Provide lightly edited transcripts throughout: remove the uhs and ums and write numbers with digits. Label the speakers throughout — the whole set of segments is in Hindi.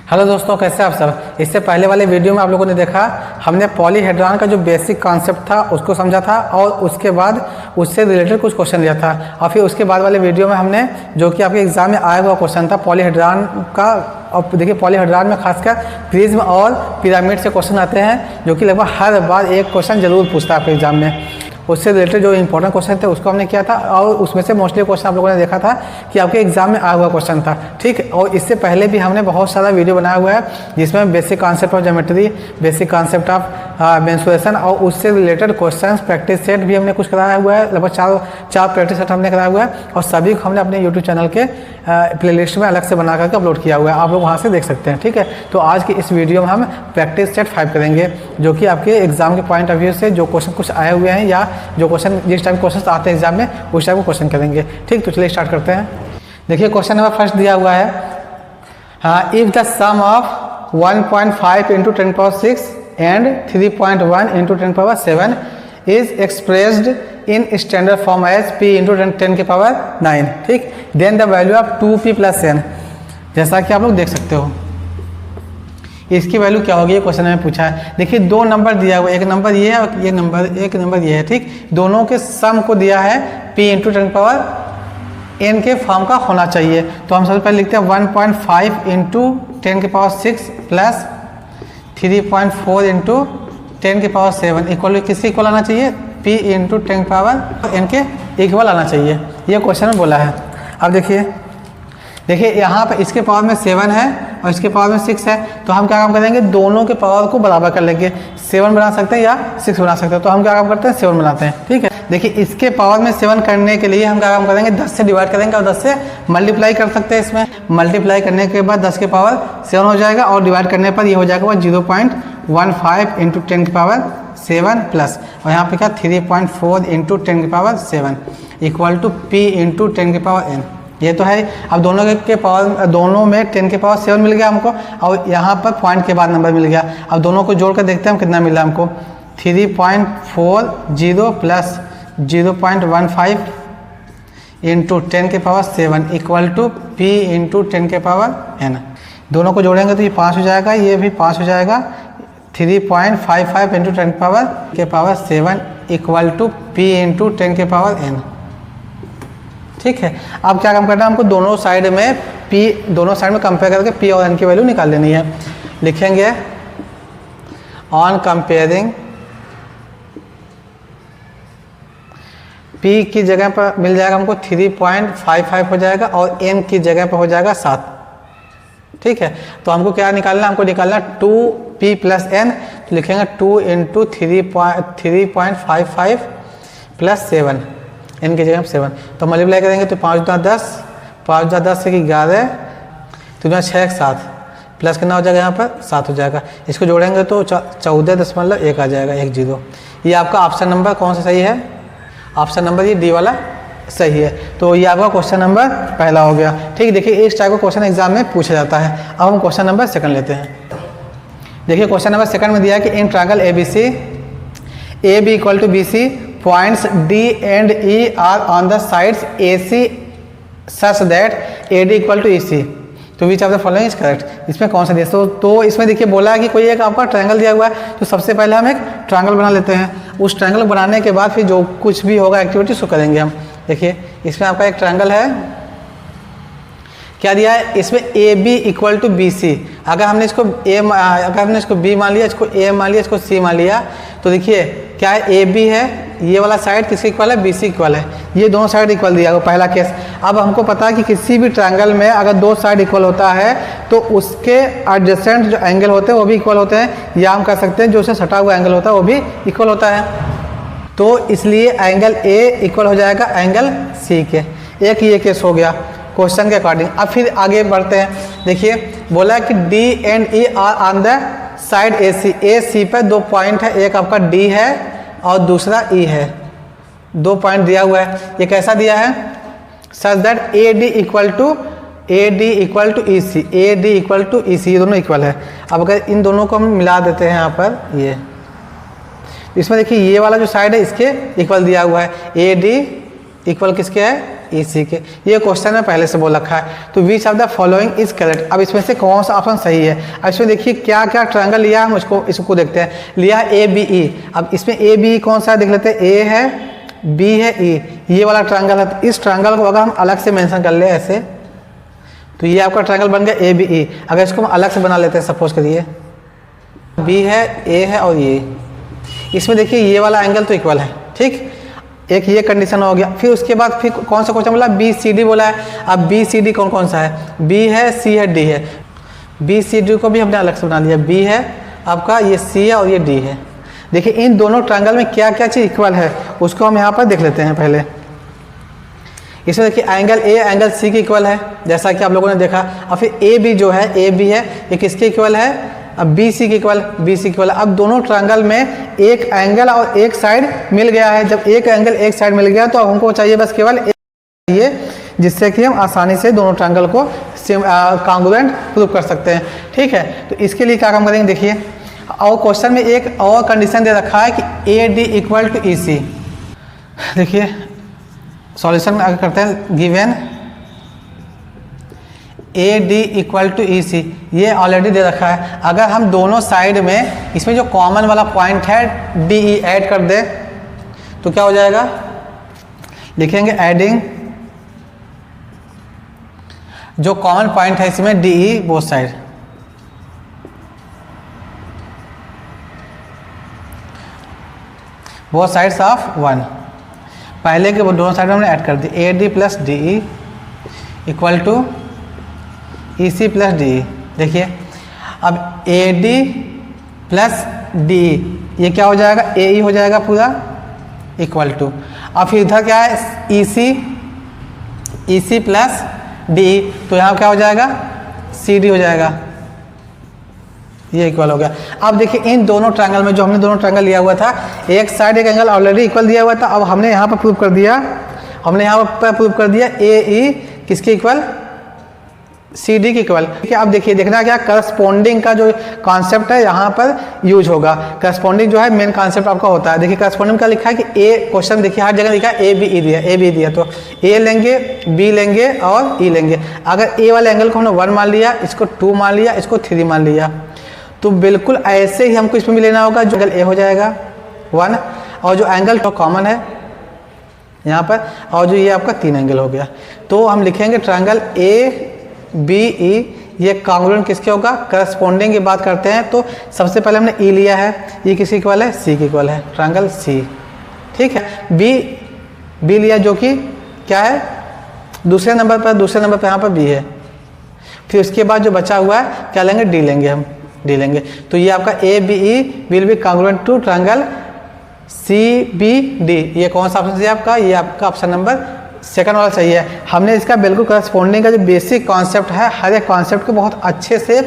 Speaker 1: हेलो दोस्तों, कैसे आप सब। इससे पहले वाले वीडियो में आप लोगों ने देखा हमने पॉलीहेड्रॉन का जो बेसिक कॉन्सेप्ट था उसको समझा था और उसके बाद उससे रिलेटेड कुछ क्वेश्चन लिया था। और फिर उसके बाद वाले वीडियो में हमने जो कि आपके एग्जाम में आया हुआ क्वेश्चन था पॉलीहेड्रॉन का। और देखिए पॉलीहेड्रॉन में खासकर प्रिज्म और पिरामिड से क्वेश्चन आते हैं जो कि लगभग हर बार एक क्वेश्चन जरूर पूछता है आपके एग्जाम में। उससे रिलेटेड जो इंपॉर्टेंट क्वेश्चन थे उसको हमने किया था और उसमें से मोस्टली क्वेश्चन आप लोगों ने देखा था कि आपके एग्जाम में आया हुआ क्वेश्चन था, ठीक। और इससे पहले भी हमने बहुत सारा वीडियो बनाया हुआ है जिसमें basic concept of geometry, basic concept of mensuration और उससे रिलेटेड क्वेश्चंस प्रैक्टिस सेट भी हमने कुछ कराया हुआ है। लगभग चार प्रैक्टिस सेट हमने कराया हुआ है और सभी को हमने अपने यूट्यूब चैनल के प्लेलिस्ट में अलग से बना करके अपलोड किया हुआ है, आप लोग वहाँ से देख सकते हैं, ठीक है। तो आज की इस वीडियो में हम प्रैक्टिस सेट 5 करेंगे जो कि आपके एग्जाम के पॉइंट ऑफ व्यू से जो क्वेश्चन कुछ आए हुए हैं या जो क्वेश्चन जिस टाइप क्वेश्चन आते हैं एग्जाम में उस टाइप को क्वेश्चन करेंगे, ठीक। तो चलिए स्टार्ट करते हैं। देखिए क्वेश्चन नंबर फर्स्ट दिया हुआ है, हाँ, if the sum of 1.5 into 10⁻⁶ and 3.1 into 10⁻⁷ is expressed in standard form as p into 10⁹, ठीक। Then the value of 2p + n, जैसा कि आप लोग देख सकते हो इसकी वैल्यू क्या होगी, ये क्वेश्चन में पूछा है। देखिए दो नंबर दिया हुआ है, एक नंबर ये है और एक नंबर ये है, ठीक। दोनों के सम को दिया है p इंटू 10⁻n के फॉर्म का होना चाहिए। तो हम सबसे पहले लिखते हैं 1.5 इंटू 10⁻⁶ प्लस 3.4 इंटू 10⁻⁷ इक्वल किसके इक्वल आना चाहिए, p इंटू 10⁻n के इक्वल आना चाहिए, ये क्वेश्चन में बोला है। अब देखिए यहाँ पर इसके पावर में 7 है और इसके पावर में 6 है, तो हम क्या काम करेंगे, दोनों के पावर को बराबर कर लेंगे। 7 बना सकते हैं या 6 बना सकते हैं, तो हम क्या काम करते हैं 7 बनाते हैं, ठीक है। देखिए इसके पावर में 7 करने के लिए हम क्या काम करेंगे, 10 से डिवाइड करेंगे और 10 से मल्टीप्लाई कर सकते हैं। इसमें मल्टीप्लाई करने के बाद 10 के पावर 7 हो जाएगा और डिवाइड करने पर ये हो जाएगा 0.15 इंटू 10⁻⁷ प्लस और यहाँ पे क्या 3.4 into 10⁻⁷ equal to p into 10⁻n, ये तो है। अब दोनों में 10⁻⁷ मिल गया हमको और यहाँ पर पॉइंट के बाद नंबर मिल गया। अब दोनों को जोड़ कर देखते हैं हम कितना मिला हमको, 3.40 plus 0.15 into 10⁻⁷ equal to p into 10⁻n। दोनों को जोड़ेंगे तो ये 5 हो जाएगा, ये भी 5 हो जाएगा। 3.55 into 10⁻⁷ equal to p into 10⁻n, ठीक है। अब क्या काम करना है, हमको दोनों साइड में कंपेयर करके p और n की वैल्यू निकाल लेनी है। लिखेंगे ऑन कंपेयरिंग p की जगह पर मिल जाएगा हमको 3.55 हो जाएगा और n की जगह पर हो जाएगा 7, ठीक है। तो हमको क्या निकालना है, हमको निकालना 2p + n, तो लिखेंगे 2 इंटू 3.55 प्लस 7, n की जगह 7, तो मल्टीप्लाई करेंगे तो 5 × 10, 5 × 10 से 11, तो 6 7 प्लस कितना हो जाएगा, यहाँ पर 7 हो जाएगा। इसको जोड़ेंगे तो 14.1 आ जाएगा, 10। ये आपका ऑप्शन नंबर कौन सा सही है, ऑप्शन नंबर ये डी वाला सही है। तो ये आपका क्वेश्चन नंबर पहला हो गया, ठीक। देखिए इस टाइप का क्वेश्चन एग्जाम में पूछा जाता है। अब हम क्वेश्चन नंबर सेकंड लेते हैं। देखिए क्वेश्चन नंबर सेकंड में दिया है कि in triangle ABC AB equal to BC points D and E are on the sides AC such that AD equal to EC, तो which of the following is correct. इसमें कौन सा दिया, तो इसमें देखिए बोला है कि कोई एक आपका ट्रायंगल दिया हुआ है, तो सबसे पहले हम एक ट्रायंगल बना लेते हैं। उस ट्रायंगल बनाने के बाद फिर जो कुछ भी होगा एक्टिविटी उसको करेंगे हम। देखिए इसमें आपका एक ट्रायंगल है, क्या दिया है इसमें AB इक्वल टू BC। अगर हमने इसको B मान लिया, इसको A मान लिया, इसको C मान लिया, तो देखिए क्या है, AB है, ये वाला साइड किसके इक्वल है, BC इक्वल है, ये दोनों साइड इक्वल दिया हुआ पहला केस। अब हमको पता है कि किसी भी ट्रायंगल में अगर दो साइड इक्वल होता है तो उसके एडजेसेंट जो एंगल होते हैं वो भी इक्वल होते हैं, या हम कह सकते हैं जो उससे सटा हुआ एंगल होता है वो भी इक्वल होता है। तो इसलिए एंगल A इक्वल हो जाएगा एंगल C के। एक ये केस हो गया क्वेश्चन के अकॉर्डिंग। अब फिर आगे बढ़ते हैं। देखिए बोला है कि D and E are on the side AC पर 2 पॉइंट है, एक आपका D है और दूसरा E है, 2 पॉइंट दिया हुआ है। ये कैसा दिया है, such that AD equal to EC, AD equal to EC, ये दोनों इक्वल है। अब अगर इन दोनों को हम मिला देते हैं यहाँ पर, ये इसमें देखिए ये वाला जो साइड है इसके इक्वल दिया हुआ है, AD इक्वल किसके है, ई सी के। ये क्वेश्चन में पहले से बोल रखा है। तो which of the following is correct. अब इसमें से कौन सा ऑप्शन सही है। अब इसमें देखिए क्या क्या ट्रायंगल लिया है, हम इसको देखते हैं। लिया ए बी ई। अब इसमें ए बी कौन सा है देख लेते हैं। ए है, बी है, ई, ये वाला ट्रायंगल है। तो इस ट्रायंगल को अगर हम अलग से मेंशन कर ले ऐसे, तो ये आपका ट्रायंगल बन गया ए बी ई। अगर इसको हम अलग से बना लेते हैं, सपोज करिए बी है, ए है और ये, इसमें देखिए ये वाला एंगल तो इक्वल है, ठीक। एक ये कंडीशन हो गया। फिर उसके बाद फिर कौन सा क्वेश्चन बोला, बी सी डी बोला है। अब बी सी डी कौन कौन सा है, बी है, सी है, डी है। बी सी डी को भी हमने अलग से बना लिया। बी है आपका, ये सी है और ये डी है। देखिए इन दोनों ट्रायंगल में क्या क्या चीज़ इक्वल है उसको हम यहाँ पर देख लेते हैं पहले। इसमें देखिए एंगल ए एंगल सी के इक्वल है, जैसा कि आप लोगों ने देखा। और फिर ए बी जो है, ए बी है, ये किसके इक्वल है, अब बी सी के इक्वल, बी सी इक्वल। अब दोनों ट्रायंगल में एक एंगल और एक साइड मिल गया है। जब एक एंगल एक साइड मिल गया तो अब हमको चाहिए बस केवल एक चाहिए, जिससे कि हम आसानी से दोनों ट्रायंगल को कॉन्ग्रुएंट प्रूव कर सकते हैं, ठीक है। तो इसके लिए क्या काम करेंगे, देखिए और क्वेश्चन में एक और कंडीशन दे रखा है कि A D equal to E C. देखिए सॉल्यूशन आगे करते हैं। Given A D equal to E C, ये ऑलरेडी दे रखा है। अगर हम दोनों साइड में इसमें जो कॉमन वाला पॉइंट है डी ई ऐड कर दे तो क्या हो जाएगा, लिखेंगे एडिंग जो कॉमन पॉइंट है इसमें D E both side, both sides of one. पहले के वो दोनों साइड में हमने ऐड कर दी। A D plus D E equal to E C plus D E. देखिए अब A D plus D E, ये क्या हो जाएगा, ए ई हो जाएगा पूरा इक्वल टू। अब फिर इधर क्या है, ई सी प्लस डी ई, तो यहाँ क्या हो जाएगा, सी डी हो जाएगा, ये इक्वल हो गया। अब देखिए इन दोनों ट्रायंगल में जो हमने दोनों ट्रायंगल लिया हुआ था, एक साइड एक एंगल ऑलरेडी इक्वल दिया हुआ था। अब हमने यहाँ पर प्रूव कर दिया, हमने यहाँ पर प्रूव कर दिया ए ई किसके इक्वल, सी डी के इक्वल, ठीक है। अब देखिए देखना क्या, करस्पॉन्डिंग का जो कॉन्सेप्ट है यहाँ पर यूज होगा। करस्पॉन्डिंग जो है मेन कॉन्सेप्ट आपका होता है। देखिए करस्पॉन्डिंग का लिखा है कि ए, क्वेश्चन देखिए हर जगह लिखा है ए बी ई दिया, ए बी दिया, तो ए लेंगे, बी लेंगे और ई लेंगे। अगर ए वाले एंगल को हमने 1 मान लिया, इसको 2 मान लिया, इसको 3 मान लिया, तो बिल्कुल ऐसे ही हमको इसमें भी लेना होगा। जो एंगल ए हो जाएगा 1 और जो एंगल तो कॉमन है यहाँ पर, और जो ये आपका 3 एंगल हो गया, तो हम लिखेंगे ट्रायंगल ए बी ई, ये कॉन्ग्रुएंट किसके होगा, करस्पॉन्डिंग की बात करते हैं। तो सबसे पहले हमने ई लिया है, ये किसके इक्वल है, सी के इक्वल है, ट्रायंगल सी, ठीक है। बी लिया जो कि क्या है, दूसरे नंबर पर यहाँ पर बी है। फिर उसके बाद जो बचा हुआ है क्या लेंगे, डी लेंगे, हम डी लेंगे। तो ये आपका A B E will be congruent to triangle C B D. ये कौन सा ऑप्शन है आपका, ये आपका ऑप्शन नंबर सेकंड वाला सही है। हमने इसका बिल्कुल करस्पॉन्डिंग का जो बेसिक कॉन्सेप्ट है, हर एक कॉन्सेप्ट को बहुत अच्छे से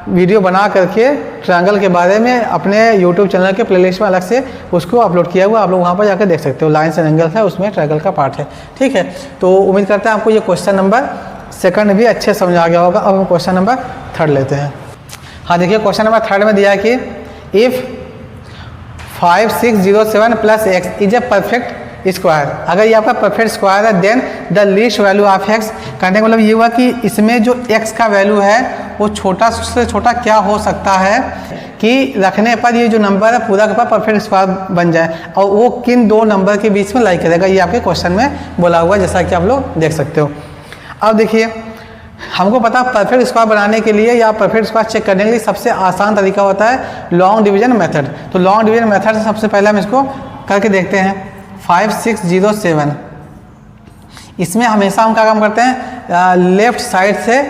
Speaker 1: वीडियो बना करके ट्रायंगल के बारे में अपने यूट्यूब चैनल के प्लेलिस्ट में अलग से उसको अपलोड किया हुआ, आप लोग वहाँ पर जाकर देख सकते हो। लाइन्स एंड एंगल्स है, उसमें ट्रायंगल का पार्ट है, ठीक है। तो उम्मीद करते हैं आपको ये क्वेश्चन नंबर सेकंड भी अच्छे समझ आ गया होगा। अब हम क्वेश्चन नंबर थर्ड लेते हैं। हाँ देखिए क्वेश्चन नंबर थर्ड में दिया है कि if 5607 plus X is a perfect square, अगर ये आपका परफेक्ट स्क्वायर है, then the least value of X, कहने का मतलब ये हुआ कि इसमें जो एक्स का वैल्यू है वो छोटा से छोटा क्या हो सकता है कि रखने पर ये जो नंबर है पूरा का पूरा परफेक्ट स्क्वायर बन जाए, और वो किन दो नंबर के बीच में लाई करेगा, ये आपके क्वेश्चन में बोला हुआ है, जैसा कि आप लोग देख सकते हो। अब देखिए हमको पता परफेक्ट स्क्वायर बनाने के लिए या परफेक्ट स्क्वायर चेक करने के लिए सबसे आसान तरीका होता है लॉन्ग डिवीजन मेथड। तो लॉन्ग डिवीजन मेथड से सबसे पहले हम इसको करके देखते हैं। 5607, इसमें हमेशा हम क्या काम करते हैं, लेफ्ट साइड से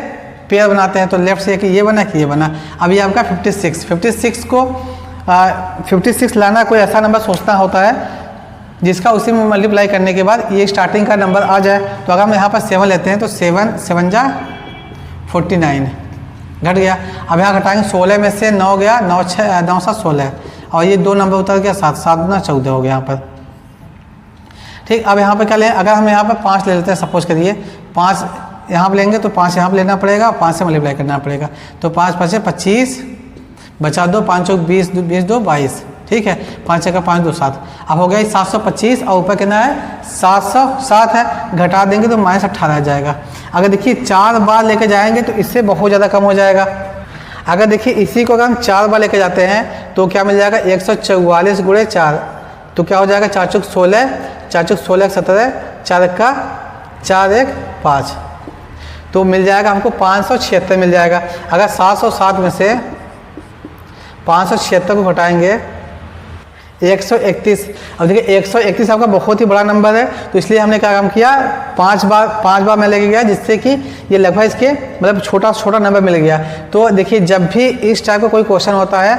Speaker 1: पेयर बनाते हैं। तो लेफ्ट से ये बना कि ये बना। अब ये आपका 56 को 56 लाना कोई ऐसा नंबर सोचना होता है जिसका उसी में मल्टीप्लाई करने के बाद ये स्टार्टिंग का नंबर आ जाए। तो अगर हम यहाँ पर 7 लेते हैं तो 7 जा 49 घट गया। अब यहाँ घटाएंगे 16 में से 9 गया, 9 7 16, और ये 2 नंबर उतर गया 7 7 गुना 14 हो गया यहाँ पर, ठीक। अब यहाँ पर क्या लें, अगर हम यहाँ पर 5 ले लेते हैं, सपोज करिए 5 यहाँ पर लेंगे तो 5 यहाँ पर लेना पड़ेगा, 5 से मल्टीप्लाई करना पड़ेगा। तो 5 5 25, बचा 2, 5 चौक 20, 20 2 22, ठीक है, 5 का 5 2 7। अब हो गया 725 और ऊपर कितना है 707 है, घटा देंगे तो -18 आ जाएगा। अगर देखिए 4 बार लेके जाएंगे तो इससे बहुत ज़्यादा कम हो जाएगा। अगर देखिए इसी को अगर हम 4 बार लेके जाते हैं तो क्या मिल जाएगा 144 × 4, तो क्या हो जाएगा 4 चौक 16, 4 चौक 16 17, 4 का 4 1 5, तो मिल जाएगा हमको 576 मिल जाएगा। अगर 707 में से 576 को घटाएंगे 131। अब देखिए 131 आपका बहुत ही बड़ा नंबर है, तो इसलिए हमने क्या काम किया 5 बार मैं लेके गया, जिससे कि ये लगभग इसके मतलब छोटा नंबर मिल गया। तो देखिए जब भी इस टाइप का कोई क्वेश्चन होता है,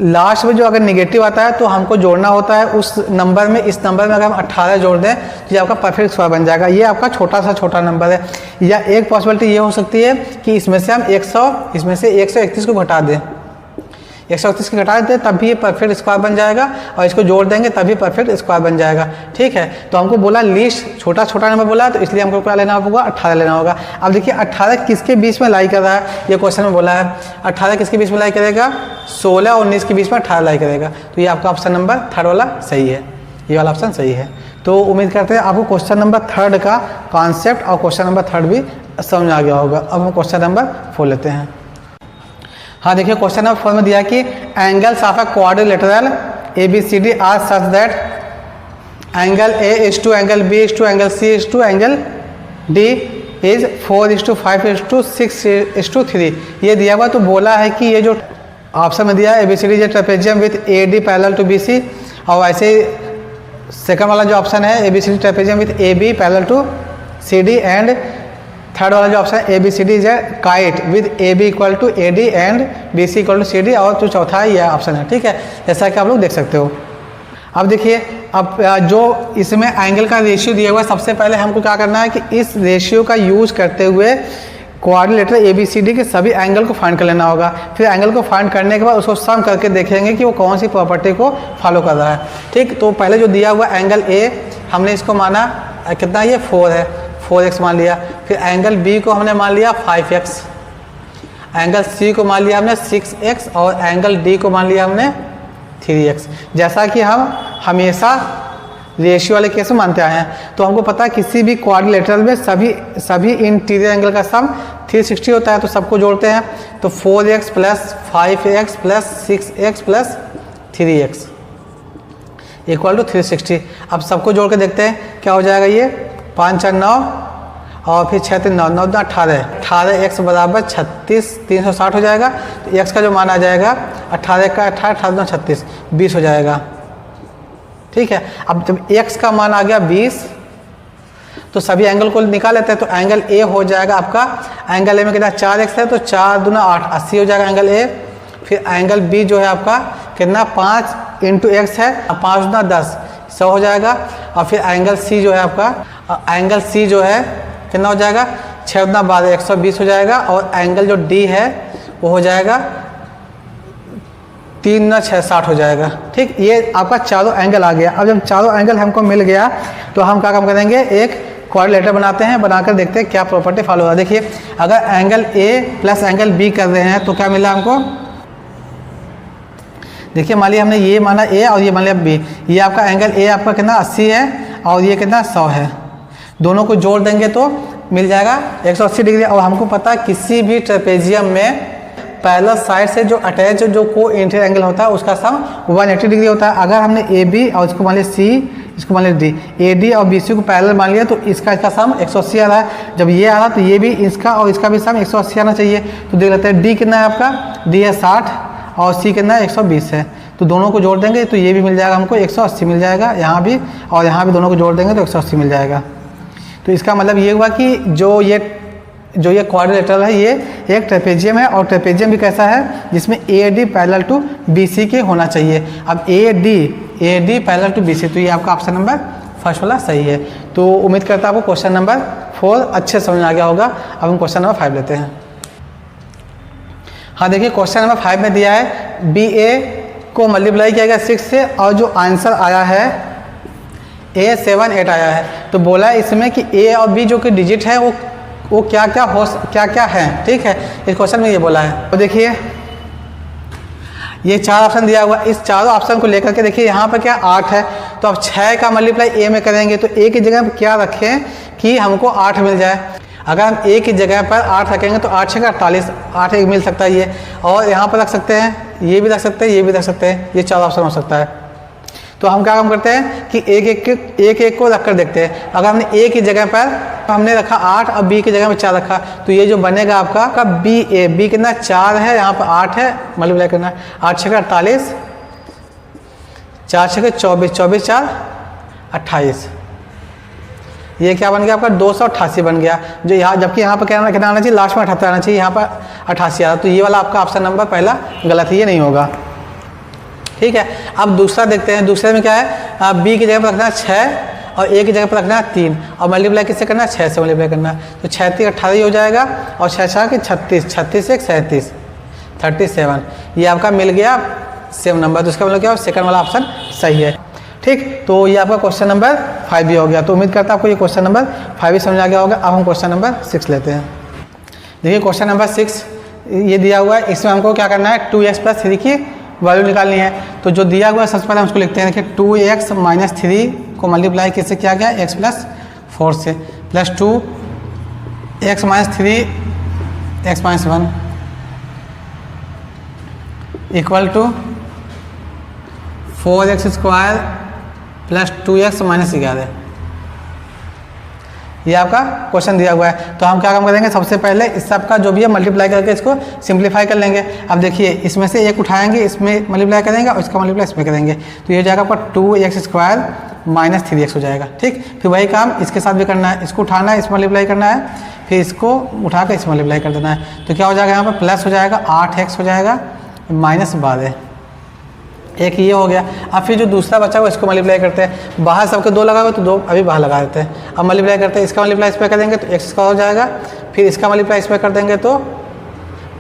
Speaker 1: लास्ट में जो अगर नेगेटिव आता है तो हमको जोड़ना होता है उस नंबर में, इस नंबर में अगर हम 18 जोड़ दें तो ये आपका परफेक्ट स्क्वायर बन जाएगा। ये आपका छोटा नंबर है। या एक पॉसिबिलिटी ये हो सकती है कि इसमें से हम 131 को घटा दें, 131 को घटा देते तब भी ये परफेक्ट स्क्वायर बन जाएगा, और इसको जोड़ देंगे तभी परफेक्ट स्क्वायर बन जाएगा। ठीक है, तो हमको बोला लिस्ट छोटा नंबर बोला, तो इसलिए हमको क्या लेना होगा 18 लेना होगा। अब देखिए 18 किसके बीच में लाई कर रहा है, ये क्वेश्चन में बोला है 18 किसके बीच में लाई करेगा 16 और 19 के बीच में 18 लाई करेगा, तो ये आपका ऑप्शन नंबर 3 वाला सही है, ये वाला ऑप्शन सही है। तो उम्मीद करते हैं आपको क्वेश्चन नंबर 3 का कॉन्सेप्ट और क्वेश्चन नंबर 3 भी समझ आ गया होगा। अब हम क्वेश्चन नंबर 4 लेते हैं। हाँ देखिए क्वेश्चन नंबर 4 में दिया कि angles of a quadrilateral ABCD are such that angle A is to angle B is to angle C is to angle D is 4:5 is 6:3। ये दिया हुआ, तो बोला है कि ये जो ऑप्शन में दिया है ABCD जो trapezium with AD parallel to BC, और ऐसे सेकंड वाला जो ऑप्शन है ABCD trapezium with AB parallel to CD, and third वाला जो ऑप्शन है ABCD is kite with AB equal to AD and BC equal to CD, और जो चौथा है यह ऑप्शन है। ठीक है, जैसा कि आप लोग देख सकते हो। अब देखिए, अब जो इसमें एंगल का रेशियो दिया हुआ है, सबसे पहले हमको क्या करना है कि इस रेशियो का यूज करते हुए क्वाड्रिलेटरल ABCD के सभी एंगल को फाइंड कर लेना होगा। फिर एंगल को फाइंड करने के बाद उसको सम करके देखेंगे कि वो कौन सी प्रॉपर्टी को फॉलो कर रहा है। ठीक, तो पहले जो दिया हुआ एंगल A हमने इसको माना कितना, ये 4 है, 4x मान लिया। फिर एंगल B को हमने मान लिया 5x, एंगल C को मान लिया हमने 6x, और एंगल D को मान लिया हमने 3x। जैसा कि हम हमेशा रेशियो वाले केस में मानते आए हैं, तो हमको पता है किसी भी क्वाड्रिलेटरल में सभी इंटीरियर एंगल का सम 360 होता है, तो सबको जोड़ते हैं। तो 4x + 5x + 6x + 3x equal to 360। अब सबको जोड़ के देखते हैं क्या हो जाएगा, ये 5 4 9 और फिर 6 3 9 9 2 18, 18x बराबर 36 360 हो जाएगा। तो x का जो मान आ जाएगा 18 का 18 18 2 36 20 हो जाएगा। ठीक है, अब जब x का मान आ गया 20 तो सभी एंगल को निकाल लेते हैं। तो एंगल A हो जाएगा आपका, एंगल A में कितना 4x है, तो 4 दूना 8 80 हो जाएगा एंगल A। फिर एंगल B जो है आपका कितना 5 × x है, 5 दूना 10 100 हो जाएगा। और फिर एंगल C जो है आपका, एंगल C जो है कितना हो जाएगा 6 दूना 12 120 हो जाएगा। और एंगल जो D है वो हो जाएगा 3 दूना 6 60 हो जाएगा। ठीक, ये आपका चारों एंगल आ गया। अब जब चारों एंगल हमको मिल गया तो हम क्या काम करेंगे, एक क्वाड्रिलेटर बनाते हैं, बनाकर देखते हैं क्या प्रॉपर्टी फॉलो होगा। देखिए अगर एंगल A + एंगल B कर रहे हैं तो क्या मिला हमको, देखिए मान लिया हमने ये माना A और ये मान लिया B। ये आपका एंगल A आपका कितना 80 है और ये कितना 100 है, दोनों को जोड़ देंगे तो मिल जाएगा 180 डिग्री। और हमको पता है किसी भी ट्रेपेजियम में पैरेलल साइड से जो अटैच जो को इंटीरियर एंगल होता है उसका सम 180 डिग्री होता है। अगर हमने AB और इसको मान लिया C, इसको मान लिया D, AD और BC को पैरेलल मान लिया तो इसका सम 180 आ रहा है। जब ये आ रहा तो ये भी इसका और इसका भी सम 180 आना चाहिए। तो देख लेते हैं D कितना है आपका, D है 60 और C कितना है 120 है। तो दोनों को जोड़ देंगे तो ये भी मिल जाएगा हमको 180 मिल जाएगा, यहाँ भी और यहाँ भी दोनों को जोड़ देंगे तो 180 मिल जाएगा। तो इसका मतलब ये हुआ कि जो ये क्वाड्रिलेटरल है ये एक ट्रेपेजियम है, और ट्रेपेजियम भी कैसा है जिसमें AD पैरेलल टू BC के होना चाहिए। अब AD पैरेलल टू BC, तो ये आपका ऑप्शन नंबर फर्स्ट वाला सही है। तो उम्मीद करता हूँ आपको क्वेश्चन नंबर 4 अच्छे समझ आ गया होगा। अब हम क्वेश्चन नंबर 5 लेते हैं। हाँ देखिए क्वेश्चन नंबर 5 में दिया है BA को मल्टीप्लाई किया गया 6 से और जो आंसर आया है A78 आया है। तो बोला है इसमें कि A और B जो कि डिजिट है वो क्या क्या है। ठीक है, इस क्वेश्चन में ये बोला है। तो देखिए ये 4 ऑप्शन दिया हुआ, इस चारों ऑप्शन को लेकर के देखिए यहाँ पर क्या 8 है, तो अब 6 का मल्टीप्लाई ए में करेंगे तो ए की जगह पर क्या रखें कि हमको 8 मिल जाए। अगर हम ए की जगह पर 8 रखेंगे तो 8 6 48, 8 एक मिल सकता है ये, और यहाँ पर रख सकते हैं, ये भी रख सकते हैं, ये भी रख सकते हैं, ये 4 ऑप्शन हो सकता है। तो हम क्या काम करते हैं कि एक को रख कर देखते हैं। अगर हमने ए की जगह पर हमने रखा 8 और बी की जगह में 4 रखा, तो ये जो बनेगा आपका बी कितना 4 है, यहाँ पर 8 है, मल्टीप्लाई करना है, 8 6 48, 4 6 24, 24 4 28, ये क्या बन गया आपका 288 बन गया। जो यहाँ जबकि यहाँ पर क्या आना चाहिए, लास्ट में 78 आना चाहिए, यहाँ पर 88 आया, तो ये वाला आपका ऑप्शन नंबर पहला गलत है, ये नहीं होगा। ठीक है, अब दूसरा देखते हैं। दूसरे में क्या है, बी की जगह पर रखना है 6 और ए की जगह पर रखना है 3 और मल्टीप्लाई किससे करना है, 6 से मल्टीप्लाई करना है, तो 6 3 18 हो जाएगा और 6 6 के 36, 36 1 37, 37, ये आपका मिल गया सेम नंबर। तो इसका मतलब क्या, सेकंड वाला ऑप्शन सही है। ठीक, तो ये आपका क्वेश्चन नंबर 5 भी हो गया। तो उम्मीद करता हूँ आपको ये क्वेश्चन नंबर 5 भी समझ आ गया होगा। अब हम क्वेश्चन नंबर 6 लेते हैं। देखिए क्वेश्चन नंबर 6 ये दिया हुआ है, इसमें हमको क्या करना है, 2x + 3 की वैल्यू निकालनी है। तो जो दिया हुआ है सबसे पहले हम उसको लिखते हैं। देखिए 2x - 3 को मल्टीप्लाई किससे किया गया, x + 4 से, plus 2x - 3 x - 1 equal to 4x² + 2x - 11। ये आपका क्वेश्चन दिया हुआ है। तो हम क्या काम करेंगे, सबसे पहले इस सब का जो भी है मल्टीप्लाई करके इसको सिंप्लीफाई कर लेंगे। अब देखिए इसमें से एक उठाएंगे, इसमें मल्टीप्लाई करेंगे और इसका मल्टीप्लाई इसमें करेंगे, तो ये जाएगा आपका 2x² - 3x हो जाएगा। ठीक, फिर वही काम इसके साथ भी करना है, इसको उठाना है, इसमें मल्टीप्लाई करना है, फिर इसको उठा कर इसमें मल्टीप्लाई कर देना है। तो क्या हो जाएगा, यहाँ पर प्लस हो जाएगा 8x हो जाएगा -12, एक ये हो गया। अब फिर जो दूसरा बचा हुआ इसको मल्टीप्लाई करते हैं, बाहर सबके 2 लगा हुआ तो 2 अभी बाहर लगा देते हैं। अब मल्टीप्लाई करते हैं, इसका मल्टीप्लाई इसमें कर देंगे तो x² हो जाएगा, फिर इसका मल्टीप्लाई इसमें कर देंगे तो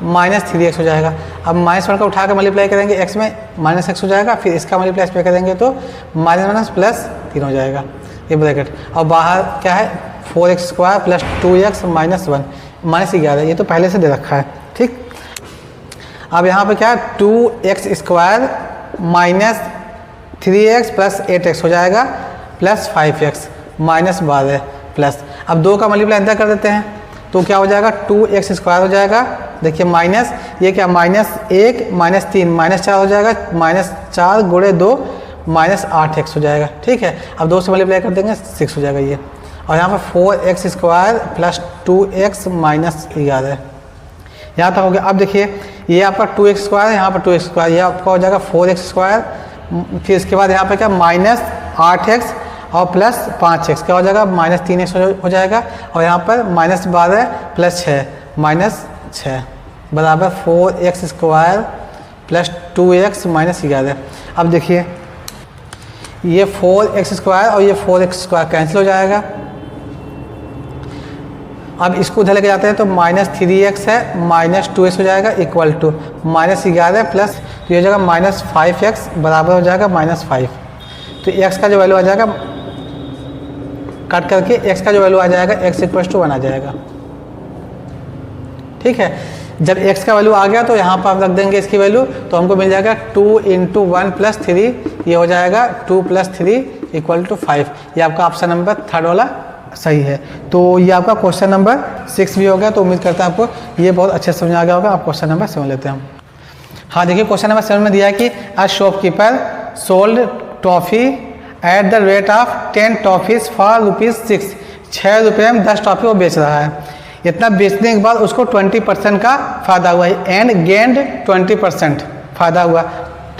Speaker 1: -3x हो जाएगा। अब -1 का उठा कर मल्टीप्लाई करेंगे x में, -x हो जाएगा, फिर इसका मल्टीप्लाई इसमें कर देंगे तो -+3 हो जाएगा, ये ब्रैकेट। और बाहर क्या है, 4x² + 2x - 1 -11, ये तो पहले से दे रखा है। ठीक, अब यहाँ पर क्या है, 2x² - 3x + 8x हो जाएगा, प्लस 5x -12 प्लस। अब 2 का मल्टीप्लाई अंदर कर देते हैं तो क्या हो जाएगा, 2x² हो जाएगा। देखिए माइनस ये क्या, -1 -3 -4 हो जाएगा, -4 × 2 -8x हो जाएगा। ठीक है, अब 2 से मल्टीप्लाई कर देंगे 6 हो जाएगा ये, और यहाँ पर 4x² + 2x - 11, यहाँ तक हो गया। अब देखिए ये आपका 2x² है, यहाँ पर 2x², ये आपका हो जाएगा 4x², फिर इसके बाद यहाँ पर क्या -8x और प्लस 5x, क्या हो जाएगा -3x हो जाएगा, और यहाँ पर -12 + 6 -6 बराबर 4x² + 2x - 11। अब देखिए ये 4x² और ये 4x² कैंसिल हो जाएगा। अब इसको उधर लेके जाते हैं तो -3x है, -2x हो जाएगा, इक्वल टू -11 प्लस, तो ये हो जाएगा -5x बराबर हो जाएगा -5। तो x का जो वैल्यू आ जाएगा, कट करके x का जो वैल्यू आ जाएगा x = 1 आ जाएगा। ठीक है, जब x का वैल्यू आ गया तो यहाँ पर आप रख देंगे इसकी वैल्यू, तो हमको मिल जाएगा 2 × 1 + 3, ये हो जाएगा 2 + 3 = 5। ये आपका ऑप्शन नंबर 3 वाला सही है। तो ये आपका क्वेश्चन नंबर 6 भी हो गया। तो उम्मीद करता है आपको ये बहुत अच्छे से समझ आ गया होगा। आप क्वेश्चन नंबर 7 लेते हैं। हाँ देखिए क्वेश्चन नंबर 7 में दिया है कि a shopkeeper sold toffee at the rate of 10 toffees for ₹6। 6 रुपये में 10 टॉफ़ी वो बेच रहा है। इतना बेचने के बाद उसको 20% का फ़ायदा हुआ है, एंड गेंड 20% फ़ायदा हुआ।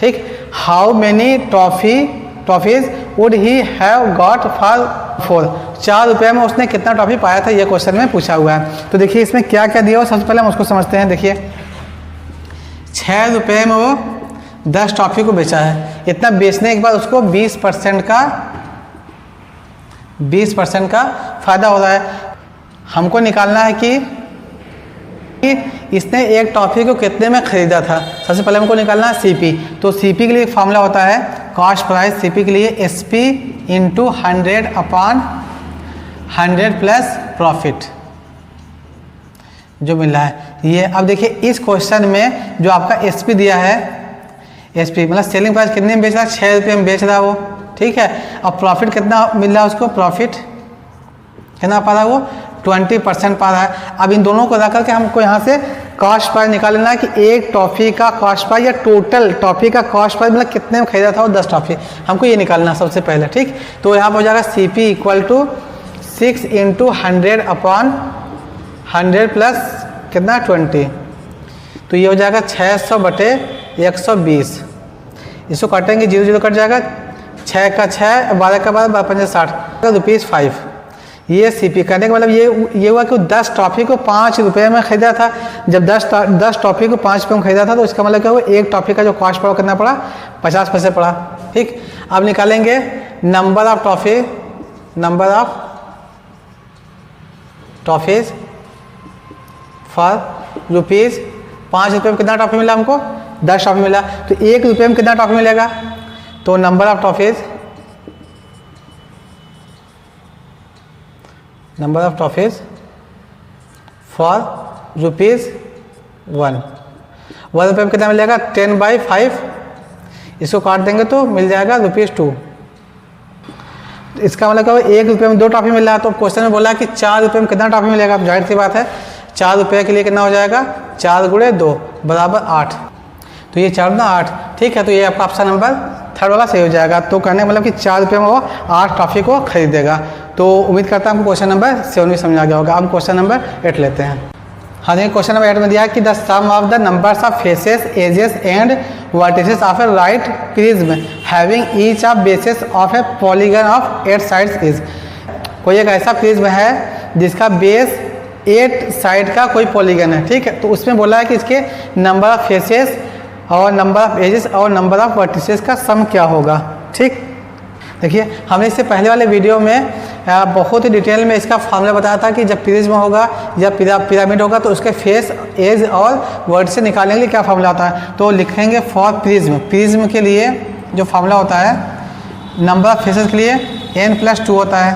Speaker 1: ठीक, how many toffees would he have got for 4। 4 रुपये में उसने कितना टॉफ़ी पाया था, ये क्वेश्चन में पूछा हुआ है। तो देखिए इसमें क्या क्या दिया हो, सबसे पहले हम उसको समझते हैं। देखिए 6 रुपये में वो 10 टॉफ़ी को बेचा है, इतना बेचने के बाद उसको 20% का फ़ायदा हो रहा है। हमको निकालना है कि इसने एक टॉफ़ी को कितने में ख़रीदा था। सबसे पहले हमको निकालना है सीपी। तो सीपी के लिए एक फार्मूला होता है कॉस्ट प्राइस, सीपी के लिए एसपी इंटू 100/100 प्लस प्रॉफिट जो मिल रहा है ये। अब देखिए इस क्वेश्चन में जो आपका एसपी दिया है, SP मतलब सेलिंग प्राइस कितने में बेच रहा है, 6 रुपये में बेच रहा है वो, ठीक है। अब प्रॉफिट कितना मिल रहा है उसको, प्रॉफिट कितना पा रहा है वो, 20% पा रहा है। अब इन दोनों को रख करके हमको यहाँ से कॉस्ट प्राइस निकाल लेना है कि एक टॉफ़ी का कॉस्ट प्राइस या टोटल टॉफ़ी का कॉस्ट प्राइस मतलब कितने में खरीदा था वो 10 टॉफ़ी, हमको ये निकालना है सबसे पहले, ठीक। तो यहाँ पर हो जाएगा CP equal to 6 × 100 upon 100 plus कितना 20, तो ये हो जाएगा 600 बटे 120। इसको काटेंगे 0 0 कट जाएगा, 6 का 6, 12 का 12, 12 5 60 ₹5। ये CP करने का मतलब ये हुआ कि 10 टॉफ़ी को 5 रुपये में ख़रीदा था। जब 10 टॉफ़ी को 5 रुपये में ख़रीदा था तो इसका मतलब क्या हुआ, एक टॉफ़ी का जो कॉस्ट पड़ा कितना पड़ा, 50 पैसे पड़ा, ठीक। अब निकालेंगे number of toffees for rupees 5 रुपये में कितना टॉफ़ी मिला हमको, 10 टॉफ़ी मिला। तो 1 रुपये में कितना टॉफ़ी मिलेगा, तो number of toffees for rupees 1 रुपये में कितना मिलेगा, 10/5। इसको काट देंगे तो मिल जाएगा ₹2। इसका मतलब क्या हुआ, 1 रुपये में 2 टॉफ़ी मिल रहा है। तो क्वेश्चन में बोला कि 4 रुपये में कितना टॉफ़ी मिलेगा, जाहिर सी बात है 4 रुपये के लिए कितना हो जाएगा, 4 × 2 = 8, तो ये 4 × 8, ठीक है। तो ये आपका ऑप्शन नंबर 3 वाला सही हो जाएगा। तो कहने का मतलब कि 4 रुपये में वो 8 टॉफ़ी को खरीदेगा। तो उम्मीद करता हूँ आपको क्वेश्चन नंबर 7 भी समझ आ गया होगा। अब क्वेश्चन नंबर 8 लेते हैं। हाँ देखिए, क्वेश्चन नंबर 8 में दिया है कि the sum of the numbers of faces, edges and vertices of a right prism having each of bases of a polygon of 8 sides is. कोई एक ऐसा प्रिज्म है जिसका बेस 8 साइड का कोई पॉलीगन है, ठीक है। तो उसमें बोला है कि इसके नंबर ऑफ फेसेस और नंबर ऑफ एजेस और नंबर ऑफ वर्टिसेस का सम क्या होगा, ठीक। देखिए, हमने इससे पहले वाले वीडियो में बहुत ही डिटेल में इसका फार्मूला बताया था कि जब प्रिज्म होगा या पिरामिड होगा तो उसके फेस, एज और वर्टिसेस निकालने के लिए क्या फार्मूला होता है। तो लिखेंगे फॉर प्रिज्म के लिए जो फार्मूला होता है, नंबर ऑफ फेसेस के लिए n+2 होता है,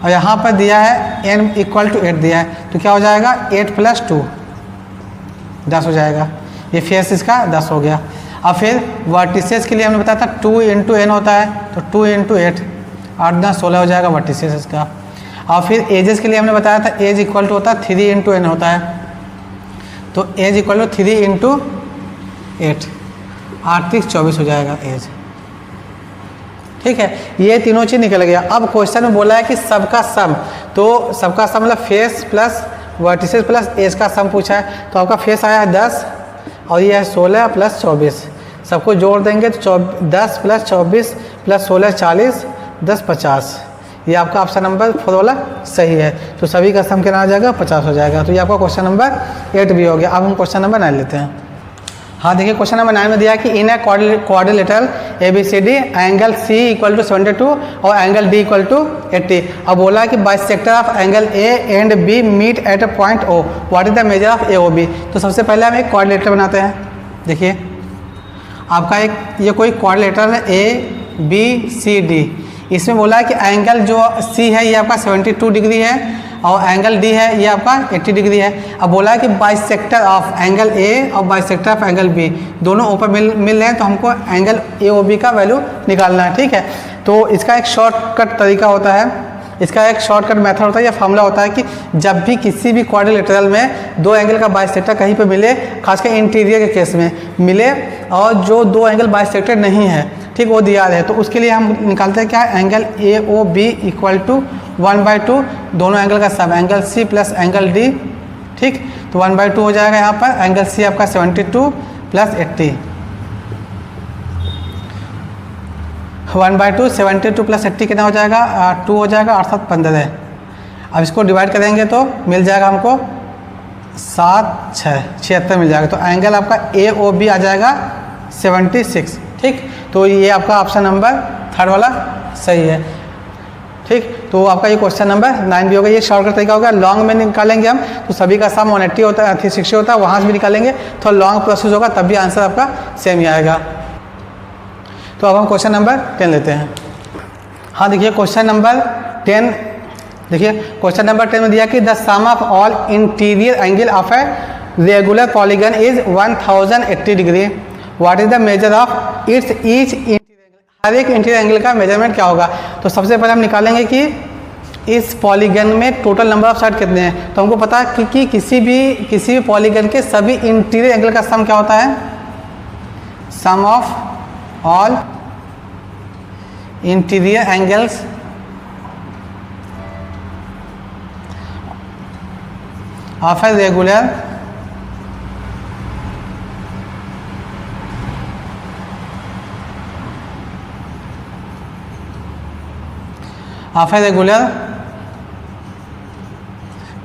Speaker 1: और यहाँ पर दिया है n = 8 दिया है, तो क्या हो जाएगा 8 + 2 10 हो जाएगा। ये फेस इसका 10 हो गया। अब फिर वर्टिसेस के लिए हमने बताया था 2 × n होता है, तो 2 × 8 8 × 16 हो जाएगा वर्टिसेस इसका। और फिर एजेस के लिए हमने बताया था एज इक्वल टू होता है 3 × n होता है, तो एज इक्वल टू 3 × 8 8 × 24 हो जाएगा एज, ठीक है। ये तीनों चीज़ निकल गया। अब क्वेश्चन में बोला है कि सबका सम, तो सबका सम मतलब face plus vertices plus edge का सम पूछा है। तो आपका फेस आया है 10 और ये है 16 + 24, सबको जोड़ देंगे तो 10 + 24 + 16 40, 10 50। ये आपका ऑप्शन नंबर 4 वाला सही है। तो सभी का सम कितना आ जाएगा, 50 हो जाएगा। तो ये आपका क्वेश्चन नंबर 8 भी हो गया। अब हम क्वेश्चन नंबर 9 लेते हैं। हाँ देखिए, क्वेश्चन नंबर 9 में दिया है कि in a quadrilateral ABCD angle C = 72 और एंगल D = 80। अब बोला है कि bisector of angle A and B meet at a point O, what is the measure of AOB। तो सबसे पहले हम एक क्वाड्रिलेटर बनाते हैं। देखिए, आपका ये कोई क्वाड्रिलेटर है ABCD। इसमें बोला है कि एंगल जो C है ये आपका 72 डिग्री है और एंगल D है ये आपका 80 डिग्री है। अब बोला है कि बाइसेक्टर ऑफ एंगल A और बाइसेक्टर ऑफ एंगल B दोनों ऊपर मिल रहे हैं, तो हमको एंगल AOB का वैल्यू निकालना है, ठीक है। तो इसका एक शॉर्टकट तरीका होता है, इसका एक शॉर्टकट मेथड होता है या फार्मूला होता है कि जब भी किसी भी क्वाड्रिलेटरल में 2 एंगल का बाइसेक्टर कहीं पे मिले, खासकर इंटीरियर के केस में मिले, और जो 2 एंगल बाइसेक्टर नहीं है, ठीक, वो दिया है, तो उसके लिए हम निकालते हैं क्या, एंगल AOB = 1/2 दोनों एंगल का सम, एंगल C + एंगल D, ठीक। तो 1/2 हो जाएगा यहाँ पर। एंगल C आपका 72 + 80, 1/2 72 + 80 कितना हो जाएगा, 2 हो जाएगा, 8 7 15। अब इसको डिवाइड करेंगे तो मिल जाएगा हमको 7 6 76 मिल जाएगा। तो एंगल आपका AOB आ जाएगा 76, ठीक। तो ये आपका ऑप्शन नंबर 3 वाला सही है, ठीक। तो आपका ये क्वेश्चन नंबर 9 भी होगा। ये शॉर्टकट तरीका होगा। लॉन्ग में निकालेंगे हम तो सभी का सम 180 होता है, 360 होता है, वहाँ से भी निकालेंगे तो लॉन्ग प्रोसेस होगा, तब भी आंसर आपका सेम ही आएगा। तो अब हम क्वेश्चन नंबर 10 लेते हैं। हाँ देखिए, क्वेश्चन नंबर 10, देखिए क्वेश्चन नंबर 10 में दिया कि the sum of all interior angle of a regular polygon is 1080 degree, what is the measure of its each interior angle, हर एक इंटीरियर एंगल का मेजरमेंट क्या होगा। तो सबसे पहले हम निकालेंगे कि इस पॉलीगन में टोटल नंबर ऑफ साइड कितने हैं। तो हमको पता है कि किसी भी पॉलीगन के सभी इंटीरियर एंगल का सम क्या होता है, sum of all interior angles of a regular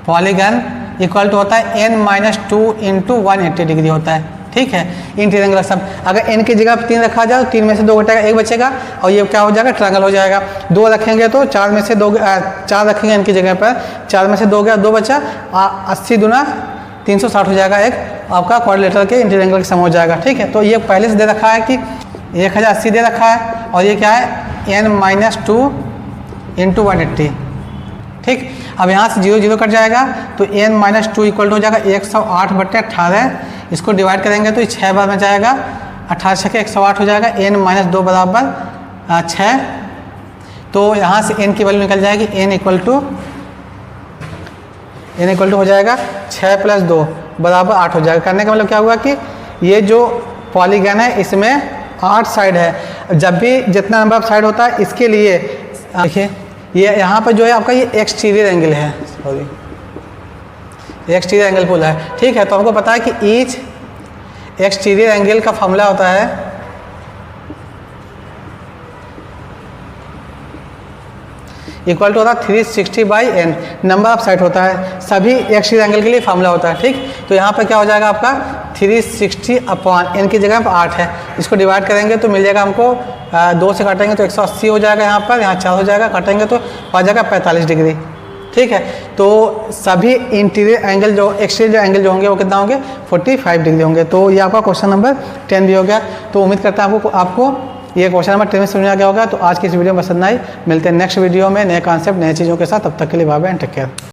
Speaker 1: polygon equal to होता है n-2 इंटू 180 डिग्री होता है। ठीक है, इंटीरियर एंगल सम। अगर n की जगह 3 रखा जाए तो 3 में से 2 घटेगा, 1 बचेगा और ये क्या हो जाएगा, ट्रायंगल हो जाएगा। 2 रखेंगे तो 4 में से 2 4 रखेंगे n की जगह पर, 4 में से 2 गया, 2 बचा, 80 दूना 360 हो जाएगा, एक आपका क्वाड्रिलेटरल के इंटीरियर एंगल का सम हो जाएगा। ठीक है, तो ये पहले से दे रखा है कि 1080 दे रखा है और ये क्या है n-2 इंटू 180। ठीक, अब यहाँ से 0 0 कट जाएगा तो n-2 इक्वल टू हो जाएगा 108/18। इसको डिवाइड करेंगे तो 6 बार में जाएगा, 18 6 108 हो जाएगा, n-2 बराबर 6। तो यहाँ से n की वैल्यू निकल जाएगी, n इक्वल टू हो जाएगा 6 + 2 बराबर 8 हो जाएगा। करने का मतलब क्या हुआ कि ये जो पॉलीगन है इसमें 8 साइड है। जब भी जितना नंबर ऑफ साइड होता है इसके लिए देखिए, ये यहाँ पर जो है आपका ये एक्सटीरियर एंगल है, सॉरी एक्सटीरियर एंगल बोला है। ठीक है, तो हमको पता है कि ईच एक्सटीरियर एंगल का फॉर्मूला होता है इक्वल टू होता है 360/n, नंबर ऑफ साइड होता है, सभी एक्सटीरियर एंगल के लिए फॉर्मूला होता है। ठीक, तो यहाँ पर क्या हो जाएगा आपका 360/n की जगह पर 8 है, इसको डिवाइड करेंगे तो मिल जाएगा हमको 2 से काटेंगे तो 180 हो जाएगा, यहाँ 4 हो जाएगा, काटेंगे तो आ जाएगा 45 डिग्री। ठीक है, तो सभी इंटीरियर एंगल जो एक्सटीरियर एंगल जो होंगे वो कितना होंगे, 45 डिग्री होंगे। तो ये आपका क्वेश्चन नंबर 10 भी हो गया। तो उम्मीद करता हूँ आपको ये क्वेश्चन नंबर 10 में समझ आ गया होगा। तो आज की इस वीडियो में पसंद आई, मिलते हैं नेक्स्ट वीडियो में नए कॉन्सेप्ट नए चीज़ों के साथ। तब तक के लिए bye bye and take care.